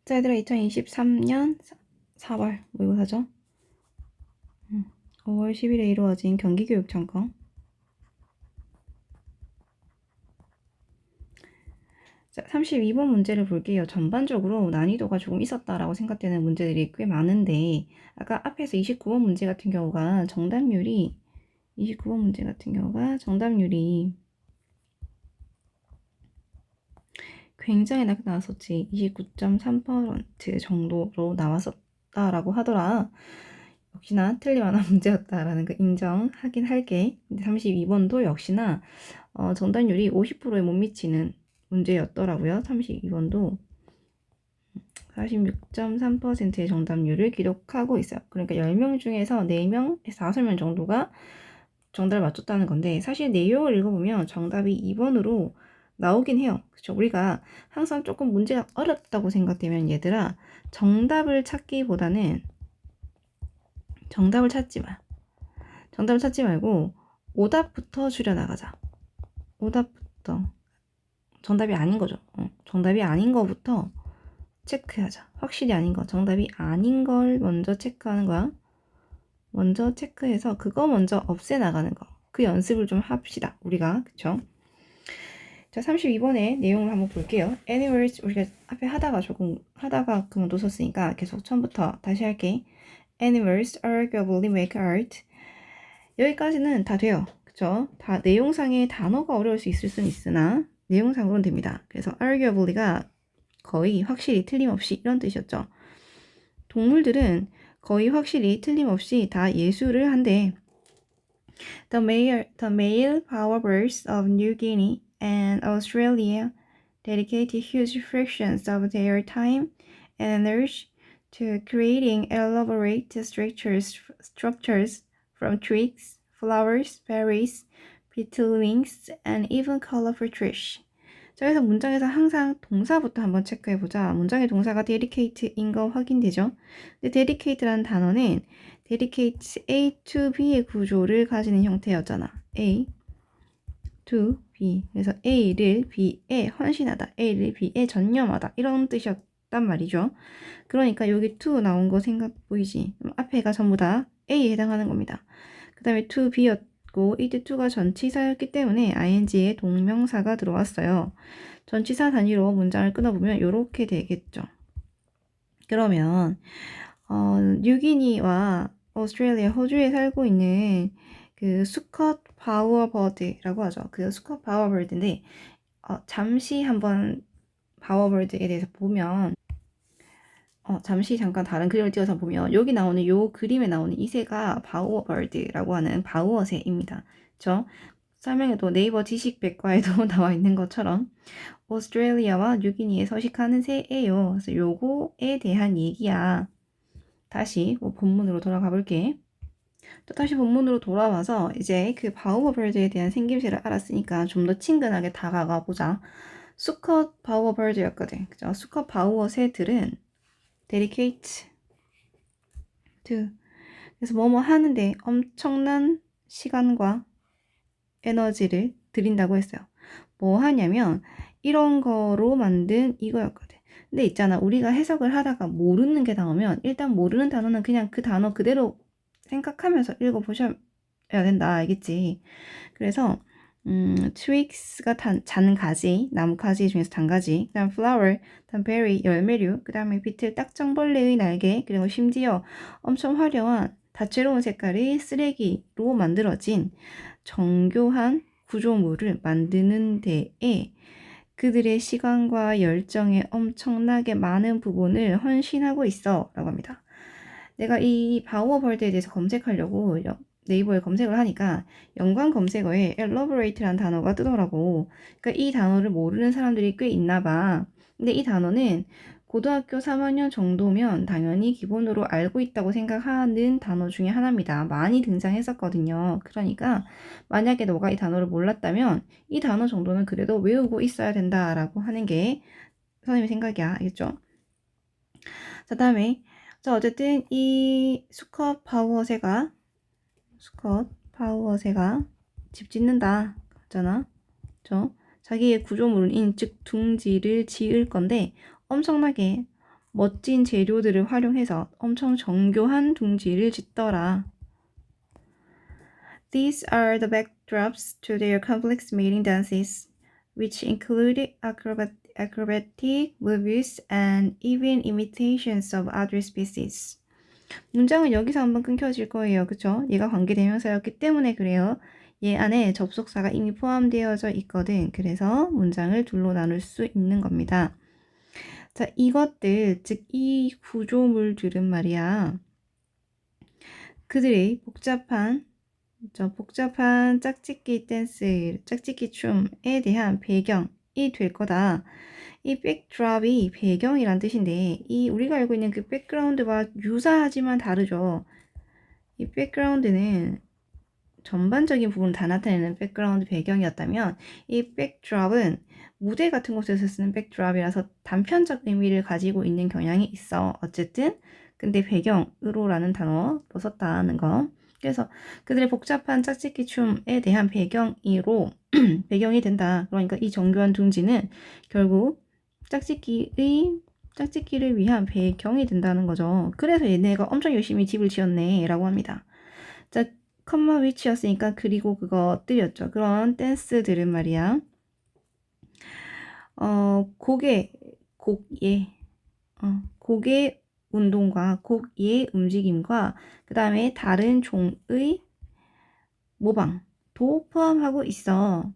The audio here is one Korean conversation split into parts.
자, 얘들아, 2023년 4월 모의고사죠. 5월 10일에 이루어진 경기교육점검. 자, 32번 문제를 볼게요. 전반적으로 난이도가 조금 있었다라고 생각되는 문제들이 꽤 많은데, 아까 앞에서 29번 문제 같은 경우가 정답률이 굉장히 낮게 나왔었지. 29.3% 정도로 나왔었다라고 하더라. 역시나 틀릴만한 문제였다라는 거 인정하긴 할게. 근데 32번도 역시나 정답률이 50%에 못 미치는 문제였더라고요. 32번도 46.3%의 정답률을 기록하고 있어요. 그러니까 10명 중에서 4명에서 5명 정도가 정답을 맞췄다는 건데, 사실 내용을 읽어보면 정답이 2번으로 나오긴 해요. 그렇죠? 우리가 항상 조금 문제가 어렵다고 생각되면 얘들아, 정답을 찾기보다는 정답을 찾지 말고 오답부터 줄여나가자. 오답부터. 정답이 아닌 거죠. 정답이 아닌 거부터 체크하자. 확실히 아닌 거. 정답이 아닌 걸 먼저 체크하는 거야. 먼저 체크해서 그거 먼저 없애나가는 거. 그 연습을 좀 합시다. 우리가. 그쵸? 자, 32번의 내용을 한번 볼게요. Anyways, 우리가 앞에 하다가 그만뒀었으니까 계속 처음부터 다시 할게. Animals arguably make art. 여기까지는 다 돼요. 그쵸? 다 내용상의 단어가 어려울 수 있을 수는 있으나 내용상으로는 됩니다. 그래서 arguably가 거의 확실히 틀림없이 이런 뜻이었죠. 동물들은 거의 확실히 틀림없이 다 예술을 한대. The male bowerbirds of New Guinea and Australia dedicated huge fractions of their time and energy to creating elaborate structures from twigs, flowers, berries, beetle wings, and even colorful trees. 자, 그래서 문장에서 항상 동사부터 한번 체크해보자. 문장의 동사가 dedicate인 거 확인되죠? 근데 dedicate라는 단어는 dedicate A to B의 구조를 가지는 형태였잖아. A to B. 그래서 A를 B에 헌신하다. A를 B에 전념하다. 이런 뜻이었단 말이죠. 그러니까 여기 to 나온 거 생각 보이지? 앞에가 전부 다 A에 해당하는 겁니다. 그 다음에 to B였고 이때 to가 전치사였기 때문에 ing에 동명사가 들어왔어요. 전치사 단위로 문장을 끊어보면 이렇게 되겠죠. 그러면 뉴기니와 오스트레일리아, 호주에 살고 있는 그 수컷 바우어버드라고 하죠. 그 수컷 바우어버드인데 잠시 한번 바우어버드에 대해서 보면 잠시 잠깐 다른 그림을 띄워서 보면 여기 나오는 요 그림에 나오는 이 새가 바우어버드라고 하는 바우어새입니다. 그렇죠? 설명에도 네이버 지식백과에도 나와 있는 것처럼 오스트레일리아와 뉴기니에 서식하는 새예요. 그래서 요거에 대한 얘기야. 다시 본문으로 돌아가 볼게. 또 다시 본문으로 돌아와서 이제 그 바우어버드에 대한 생김새를 알았으니까 좀 더 친근하게 다가가 보자. 수컷 바우어버드였거든. 그죠? 수컷 바우어 새들은 dedicate to. 그래서 뭐뭐 하는데 엄청난 시간과 에너지를 들인다고 했어요. 뭐 하냐면 이런 거로 만든 이거였거든. 근데 있잖아, 우리가 해석을 하다가 모르는 게 나오면 일단 모르는 단어는 그냥 그 단어 그대로 생각하면서 읽어보셔야 된다. 알겠지? 그래서 twigs가 잔가지, 나뭇가지 중에서 잔가지, 그 다음 flower, 그 다음 berry, 열매류, 그 다음에 비틀, 딱정벌레의 날개, 그리고 심지어 엄청 화려한 다채로운 색깔의 쓰레기로 만들어진 정교한 구조물을 만드는 데에 그들의 시간과 열정에 엄청나게 많은 부분을 헌신하고 있어 라고 합니다. 내가 이 바우어벌드에 대해서 검색하려고 네이버에 검색을 하니까 연관 검색어에 elaborate라는 단어가 뜨더라고. 그러니까 이 단어를 모르는 사람들이 꽤 있나 봐. 근데 이 단어는 고등학교 3학년 정도면 당연히 기본으로 알고 있다고 생각하는 단어 중에 하나입니다. 많이 등장했었거든요. 그러니까 만약에 너가 이 단어를 몰랐다면 이 단어 정도는 그래도 외우고 있어야 된다라고 하는 게 선생님의 생각이야. 알겠죠? 자, 다음에 자, 어쨌든 이 수컷 파우어새가 집 짓는다 그랬잖아. 그죠? 자기의 구조물인 즉 둥지를 지을 건데 엄청나게 멋진 재료들을 활용해서 엄청 정교한 둥지를 짓더라. These are the backdrops to their complex mating dances, which include acrobatic moves and even imitations of other species. 문장은 여기서 한번 끊겨질 거예요. 그쵸? 얘가 관계대명사였기 때문에 그래요. 얘 안에 접속사가 이미 포함되어져 있거든. 그래서 문장을 둘로 나눌 수 있는 겁니다. 자, 이것들, 즉 이 구조물들은 말이야. 그들의 복잡한 짝짓기 댄스, 짝짓기 춤에 대한 배경이 될 거다. 이 백드롭이 배경이란 뜻인데 이 우리가 알고 있는 그 백그라운드와 유사하지만 다르죠. 이 백그라운드는 전반적인 부분을 다 나타내는 백그라운드 배경이었다면 이 백드롭은 무대 같은 곳에서 쓰는 백드롭이라서 단편적 의미를 가지고 있는 경향이 있어. 어쨌든 근데 배경으로라는 단어로 썼다는 거. 그래서 그들의 복잡한 짝짓기 춤에 대한 배경이로 배경이 된다. 그러니까 이 정교한 둥지는 결국 짝짓기를 위한 배경이 된다는 거죠. 그래서 얘네가 엄청 열심히 집을 지었네 라고 합니다. 자, 컴마 위치였으니까 그리고 그것들이었죠. 그런 댄스들은 말이야. 곡의 운동과 곡의 움직임과 그 다음에 다른 종의 모방도 포함하고 있어.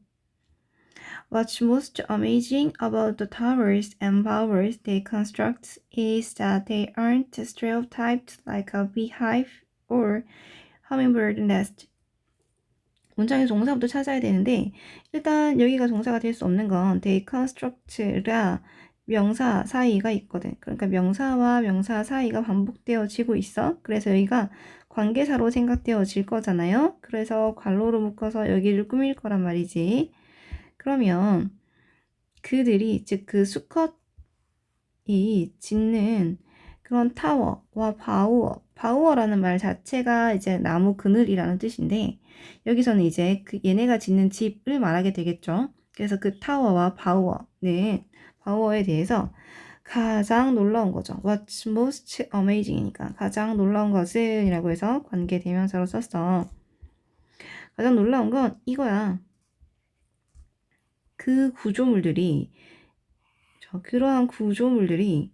What's most amazing about the towers and bowers they construct is that they aren't stereotyped like a beehive or hummingbird nest. 문장에서 동사부터 찾아야 되는데 일단 여기가 동사가 될 수 없는 건 they construct라 명사 사이가 있거든. 그러니까 명사와 명사 사이가 반복되어지고 있어. 그래서 여기가 관계사로 생각되어질 거잖아요. 그래서 괄호로 묶어서 여기를 꾸밀 거란 말이지. 그러면 그들이 즉 그 수컷이 짓는 그런 타워와 바우어라는 말 자체가 이제 나무 그늘이라는 뜻인데 여기서는 이제 그 얘네가 짓는 집을 말하게 되겠죠. 그래서 그 타워와 바우어에 대해서 가장 놀라운 거죠. What's most amazing이니까 가장 놀라운 것은 이라고 해서 관계 대명사로 썼어. 가장 놀라운 건 이거야. 그러한 구조물들이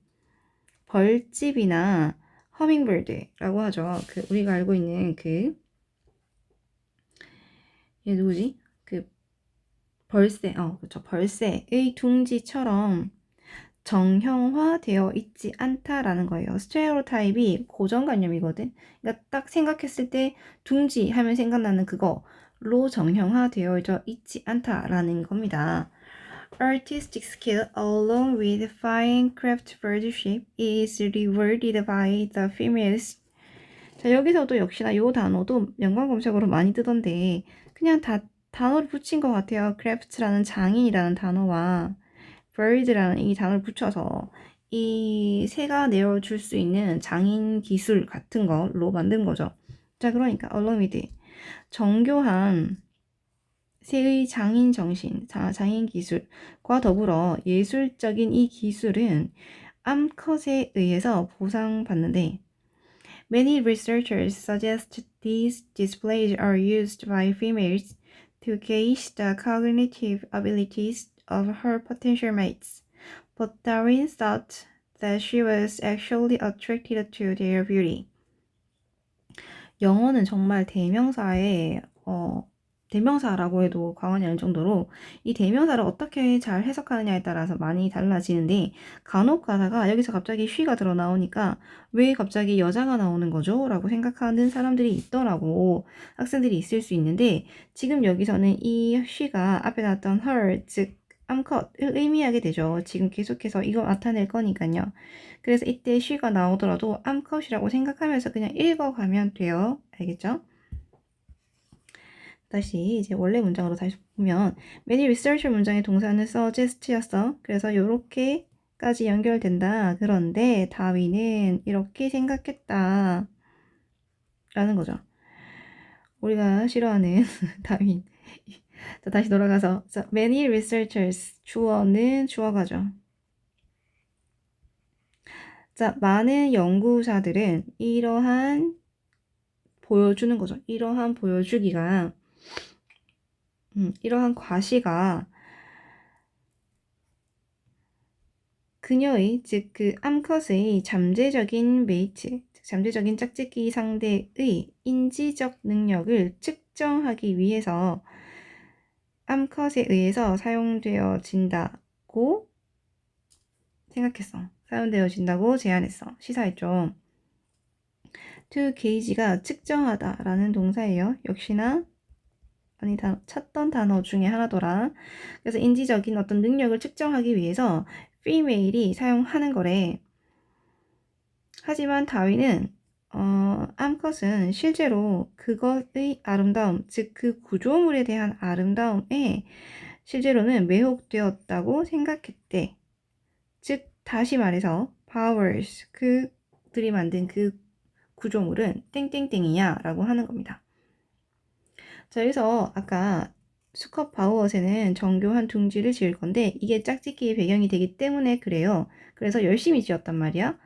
벌집이나 허밍버드라고 하죠. 우리가 알고 있는 얘 누구지? 그쵸. 벌새의 둥지처럼 정형화되어 있지 않다라는 거예요. 스테레오타입이 고정관념이거든. 그러니까 딱 생각했을 때 둥지 하면 생각나는 그거로 정형화되어 있지 않다라는 겁니다. Artistic skill along with fine craftsmanship is rewarded by the females. 자, 여기서도 역시나 요 단어도 연관 검색어로 많이 뜨던데 그냥 다 단어를 붙인 것 같아요. craft라는 장인이라는 단어와 bird라는 이 단어를 붙여서 이 새가 내어줄 수 있는 장인 기술 같은 걸로 만든 거죠. 자, 그러니까 along with 정교한 새의 장인 정신, 장인 기술과 더불어 예술적인 이 기술은 암컷에 의해서 보상받는데 Many researchers suggest these displays are used by females to gauge the cognitive abilities of her potential mates, but Darwin thought that she was actually attracted to their beauty. 영어는 정말 대명사라고 해도 과언이 아닐 정도로 이 대명사를 어떻게 잘 해석하느냐에 따라서 많이 달라지는데 간혹 가다가 여기서 갑자기 she가 들어 나오니까 왜 갑자기 여자가 나오는 거죠? 라고 생각하는 사람들이 있더라고. 학생들이 있을 수 있는데 지금 여기서는 이 she가 앞에 나왔던 her, 즉 암컷을 의미하게 되죠. 지금 계속해서 이거 나타낼 거니까요. 그래서 이때 she가 나오더라도 암컷이라고 생각하면서 그냥 읽어가면 돼요. 알겠죠? 다시 이제 원래 문장으로 다시 보면 many researcher 문장의 동사는 suggest였어. 그래서 요렇게까지 연결된다. 그런데 다윈은 이렇게 생각했다. 라는 거죠. 우리가 싫어하는 다윈. 자, 다시 돌아가서 many researchers 주어는 주어가죠. 자, 많은 연구자들은 이러한 보여주는 거죠. 이러한 보여주기가, 이러한 과시가 그녀의, 즉 그 암컷의 잠재적인 메이트, 즉 잠재적인 짝짓기 상대의 인지적 능력을 측정하기 위해서 암컷에 의해서 사용되어진다고 생각했어. 사용되어진다고 제안했어. 시사했죠. to gauge가 측정하다 라는 동사예요. 역시나 찾던 단어 중에 하나더라. 그래서 인지적인 어떤 능력을 측정하기 위해서 female이 사용하는 거래. 하지만 다윈은 암컷은 실제로 그것의 아름다움, 즉 그 구조물에 대한 아름다움에 실제로는 매혹되었다고 생각했대. 즉 다시 말해서 powers, 그들이 만든 그 구조물은 땡땡땡이야 라고 하는 겁니다. 자, 여기서 아까 수컷 바우어스는 정교한 둥지를 지을 건데 이게 짝짓기의 배경이 되기 때문에 그래요. 그래서 열심히 지었단 말이야.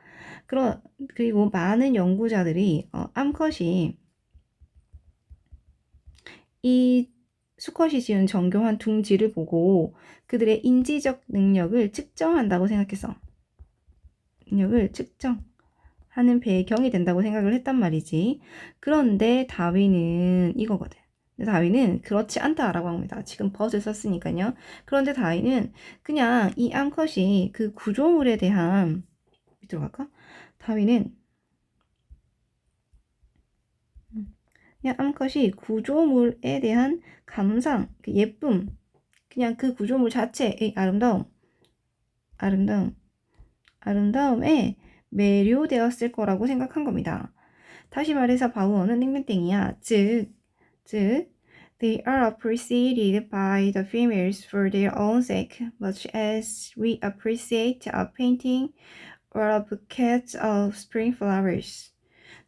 그리고 많은 연구자들이 암컷이 이 수컷이 지은 정교한 둥지를 보고 그들의 인지적 능력을 측정한다고 생각했어. 능력을 측정하는 배경이 된다고 생각을 했단 말이지. 그런데 다윈은 이거거든. 다윈은 그렇지 않다라고 합니다. 지금 but을 썼으니까요. 그런데 다윈은 그냥 이 암컷이 그 구조물에 대한 밑으로 갈까? 다윈은 그냥 암컷이 구조물에 대한 감상, 예쁨, 그냥 그 구조물 자체의 아름다움에 매료되었을 거라고 생각한 겁니다. 다시 말해서 바우어는 땡땡땡이야. 즉, they are appreciated by the females for their own sake, much as we appreciate a painting or a bouquet of spring flowers.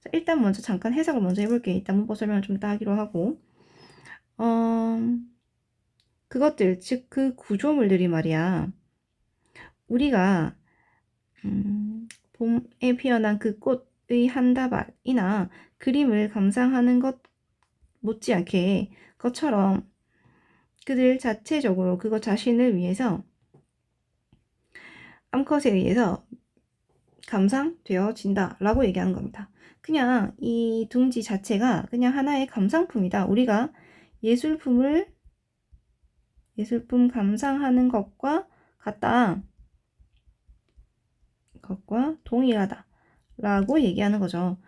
자, 일단 먼저 잠깐 해석을 먼저 해볼게. 일단 문법 설명을 좀 더 하기로 하고. 그것들, 즉 그 구조물들이 말이야. 우리가 봄에 피어난 그 꽃의 한 다발이나 그림을 감상하는 것 못지않게 것처럼 그들 자체적으로 그것 자신을 위해서 암컷에 의해서 감상되어진다 라고 얘기하는 겁니다. 그냥 이 둥지 자체가 그냥 하나의 감상품이다. 우리가 예술품 감상하는 것과 같다. 것과 동일하다 라고 얘기하는 거죠.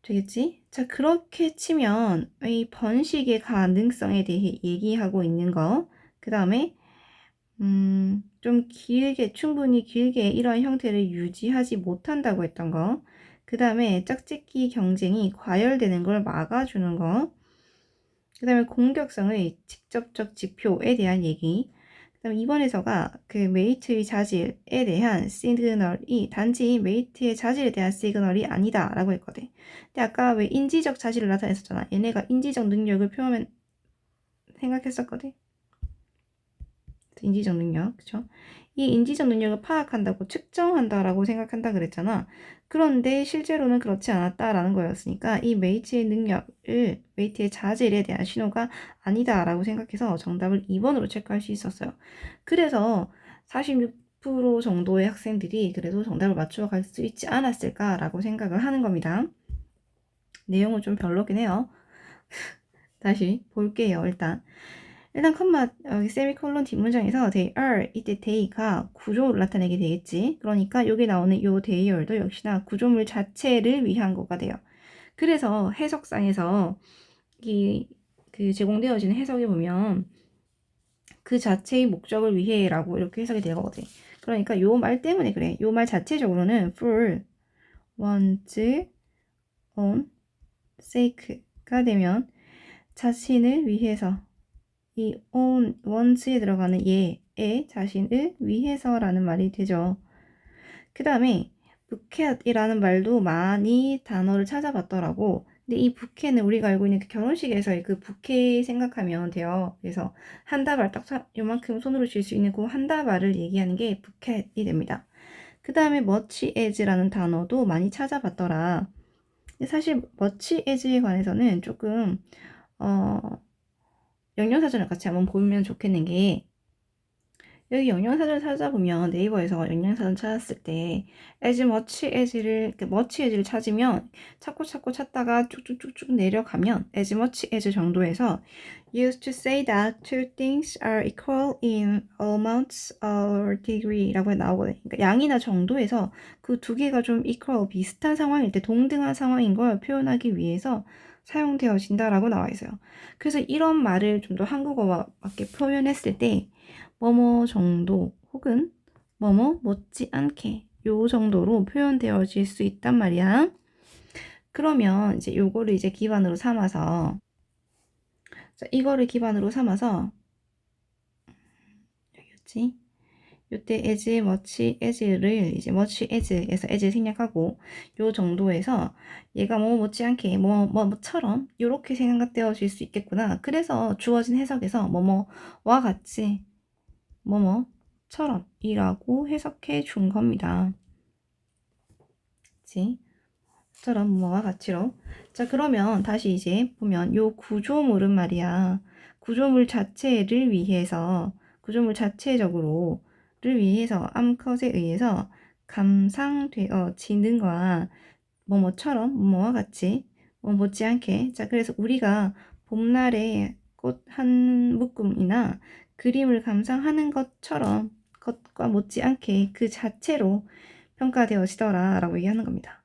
되겠지? 자, 그렇게 치면 이 번식의 가능성에 대해 얘기하고 있는 거, 그 다음에 좀 충분히 길게 이러한 형태를 유지하지 못한다고 했던 거, 그 다음에 짝짓기 경쟁이 과열되는 걸 막아주는 거, 그 다음에 공격성의 직접적 지표에 대한 얘기, 그 다음에 이번에서가 그 메이트의 자질에 대한 시그널이 단지 메이트의 자질에 대한 시그널이 아니다 라고 했거든. 근데 아까 왜 인지적 자질을 나타냈었잖아. 얘네가 인지적 능력을 생각했었거든. 인지적 능력, 그쵸? 이 인지적 능력을 파악한다고 측정한다라고 생각한다 그랬잖아. 그런데 실제로는 그렇지 않았다라는 거였으니까 이 메이트의 자질에 대한 신호가 아니다라고 생각해서 정답을 2번으로 체크할 수 있었어요. 그래서 46% 정도의 학생들이 그래도 정답을 맞추어 갈 수 있지 않았을까라고 생각을 하는 겁니다. 내용은 좀 별로긴 해요. 다시 볼게요. 일단 여기 세미콜론 뒷문장에서 they are, 이때 they가 구조를 나타내게 되겠지. 그러니까 여기 나오는 요 they are도 역시나 구조물 자체를 위한 거가 돼요. 그래서 해석상에서 그 제공되어지는 해석에 보면 그 자체의 목적을 위해라고 이렇게 해석이 되거든. 그러니까 요 말 때문에 그래. 요 말 자체적으로는 for one's own sake가 되면 자신을 위해서 이 one's에 들어가는 얘의 자신을 위해서라는 말이 되죠. 그 다음에 부켓이라는 말도 많이 단어를 찾아봤더라고. 근데 이 부켓은 우리가 알고 있는 그 결혼식에서의 그 부케 생각하면 돼요. 그래서 한 다발 딱 요만큼 손으로 쥘 수 있는 그 한 다발을 얘기하는 게 부켓이 됩니다. 그 다음에 much as라는 단어도 많이 찾아봤더라. 사실 much as에 관해서는 조금 영양사전을 같이 한번 보면 좋겠는 게, 여기 영양사전 찾아보면 네이버에서 영양사전 찾았을 때 as much as를 much as를 찾으면 찾고 찾다가 쭉쭉쭉쭉 내려가면 as much as 정도에서 used to say that two things are equal in amounts or degree 라고 나오거든요. 그러니까 양이나 정도에서 그 두 개가 좀 equal, 비슷한 상황일 때 동등한 상황인 걸 표현하기 위해서 사용되어진다라고 나와 있어요. 그래서 이런 말을 좀 더 한국어와 맞게 표현했을 때 뭐뭐 정도 혹은 뭐뭐 못지 않게 요 정도로 표현되어질 수 있단 말이야. 그러면 이제 요거를 이제 기반으로 삼아서, 자, 이거를 기반으로 삼아서 여기였지? 요때 as, much as를 이제 much as에서 as 생략하고 요 정도에서 얘가 뭐 못지않게 뭐처럼 요렇게 생각되어질 수 있겠구나. 그래서 주어진 해석에서 뭐뭐와 같이 뭐뭐처럼 이라고 해석해 준 겁니다. 그치? 처럼 뭐뭐와 같이로. 자, 그러면 다시 이제 보면 요 구조물은 말이야. 구조물 자체를 위해서, 구조물 자체적으로를 위해서 암컷에 의해서 감상되어지는 거야. 뭐뭐처럼, 뭐뭐와 같이, 뭐 못지않게. 자, 그래서 우리가 봄날에 꽃 한 묶음이나 그림을 감상하는 것처럼, 것과 못지않게 그 자체로 평가되어지더라 라고 얘기하는 겁니다.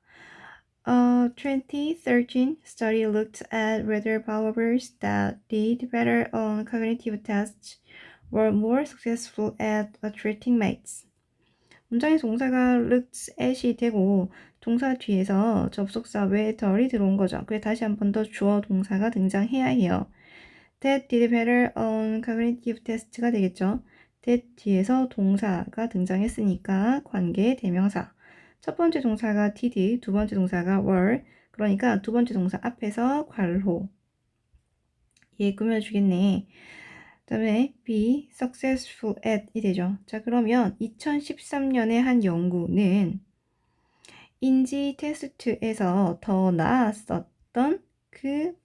2013 study looked at whether powers that did better on cognitive tests were more successful at attracting mates. 문장의 동사가 looked at이 되고 동사 뒤에서 접속사 whether이 들어온 거죠. 그래 다시 한 번 더 주어 동사가 등장해야 해요. That did better on cognitive test가 되겠죠. that 뒤에서 동사가 등장했으니까 관계 대명사. 첫 번째 동사가 did, 두 번째 동사가 were. 그러니까 두 번째 동사 앞에서 괄호. 얘 꾸며주겠네. 그 다음에 be successful at 이 되죠. 자, 그러면 2013년에 한 연구는 인지 테스트에서 더 나았었던 그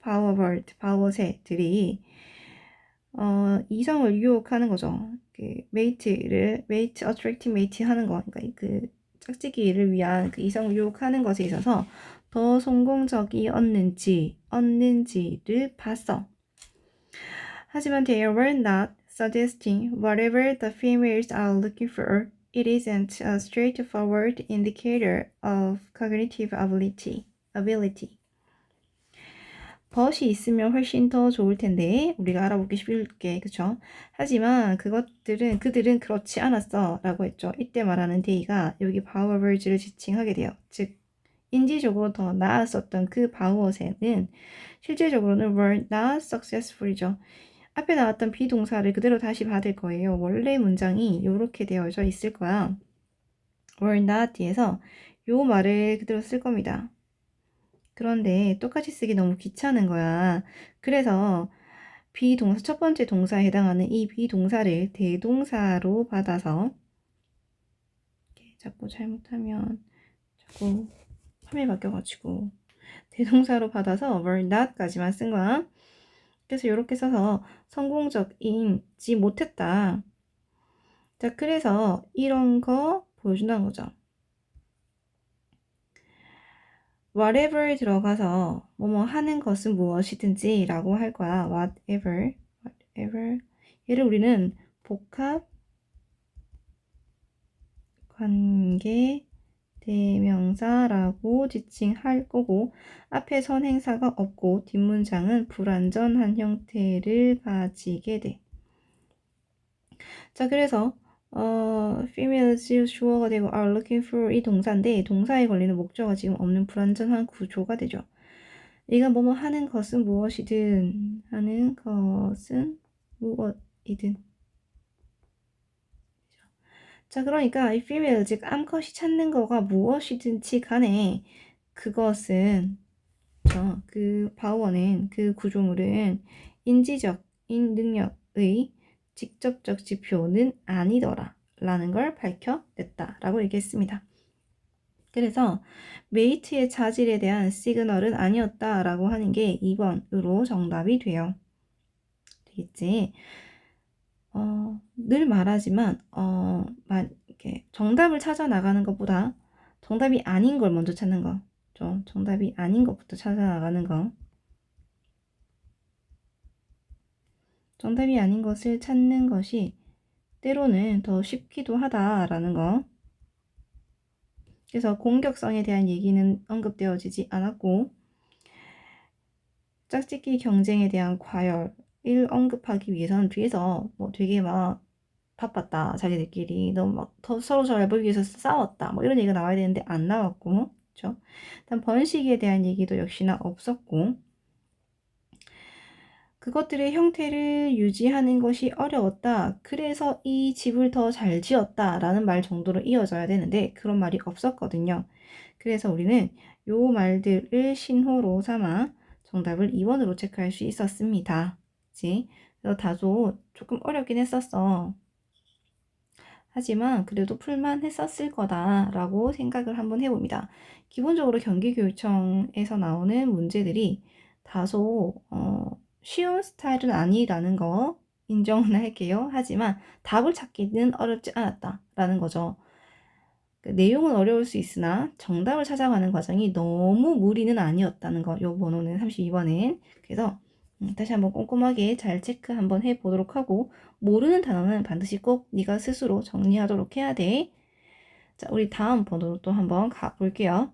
바워새들이 이성을 유혹하는 거죠. 그 메이트 attracting mate 하는 거, 그러니까 그 짝짓기를 위한 그 이성을 유혹하는 것에 있어서 더 성공적이었는지를 봤어. 하지만 they were not suggesting whatever the females are looking for. It isn't a straightforward indicator of cognitive ability. 벗이 있으면 훨씬 더 좋을 텐데 우리가 알아보기 쉽게, 그쵸? 하지만 그들은 그렇지 않았어 라고 했죠. 이때 말하는 they가 여기 바우어버즈를 지칭하게 돼요. 즉 인지적으로 더 나았었던 그 바우어새는 실제적으로는 were not successful이죠. 앞에 나왔던 비동사를 그대로 다시 받을 거예요. 원래 문장이 이렇게 되어져 있을 거야. were not 뒤에서 요 말을 그대로 쓸 겁니다. 그런데 똑같이 쓰기 너무 귀찮은 거야. 그래서 비동사, 첫 번째 동사에 해당하는 이 비동사를 대동사로 받아서, 자꾸 잘못하면 자꾸 화면이 바뀌어가지고 대동사로 받아서 were not까지만 쓴 거야. 그래서 이렇게 써서 성공적이지 못했다. 자, 그래서 이런 거 보여준다는 거죠. whatever 들어가서 뭐뭐 하는 것은 무엇이든지 라고 할 거야. whatever. 얘를 우리는 복합 관계 대명사라고 지칭할 거고, 앞에 선행사가 없고 뒷문장은 불완전한 형태를 가지게 돼. 자, 그래서 females 주어가 되고 are looking for 이 동사인데 동사에 걸리는 목적어가 지금 없는 불완전한 구조가 되죠. 이가 뭐뭐 하는 것은 무엇이든 자, 그러니까 이 female 즉 암컷이 찾는 거가 무엇이든지 간에 그것은 그 바우어는 그 구조물은 인지적인 능력의 직접적 지표는 아니더라 라는 걸 밝혀냈다라고 얘기했습니다. 그래서 메이트의 자질에 대한 시그널은 아니었다라고 하는 게 2번으로 정답이 돼요. 되겠지? 늘 말하지만 이렇게 정답을 찾아 나가는 것보다 정답이 아닌 걸 먼저 찾는 거. 정답이 아닌 것부터 찾아 나가는 거. 정답이 아닌 것을 찾는 것이 때로는 더 쉽기도 하다라는 거. 그래서 공격성에 대한 얘기는 언급되어지지 않았고 짝짓기 경쟁에 대한 과열을 언급하기 위해서는 뒤에서 뭐 되게 막 바빴다, 자기들끼리 너무 막 서로 잘 보이기 위해서 싸웠다, 뭐 이런 얘기가 나와야 되는데 안 나왔고, 그렇죠? 일단 번식에 대한 얘기도 역시나 없었고, 그것들의 형태를 유지하는 것이 어려웠다. 그래서 이 집을 더 잘 지었다 라는 말 정도로 이어져야 되는데 그런 말이 없었거든요. 그래서 우리는 요 말들을 신호로 삼아 정답을 2번으로 체크할 수 있었습니다. 그치? 그래서 다소 조금 어렵긴 했었어. 하지만 그래도 풀만 했었을 거다라고 생각을 한번 해봅니다. 기본적으로 경기교육청에서 나오는 문제들이 다소 쉬운 스타일은 아니라는 거 인정은 할게요. 하지만 답을 찾기는 어렵지 않았다라는 거죠. 그 내용은 어려울 수 있으나 정답을 찾아가는 과정이 너무 무리는 아니었다는 거. 요 번호는 32번은. 그래서 다시 한번 꼼꼼하게 잘 체크 한번 해보도록 하고 모르는 단어는 반드시 꼭 네가 스스로 정리하도록 해야 돼. 자, 우리 다음 번호로 또 한번 가볼게요.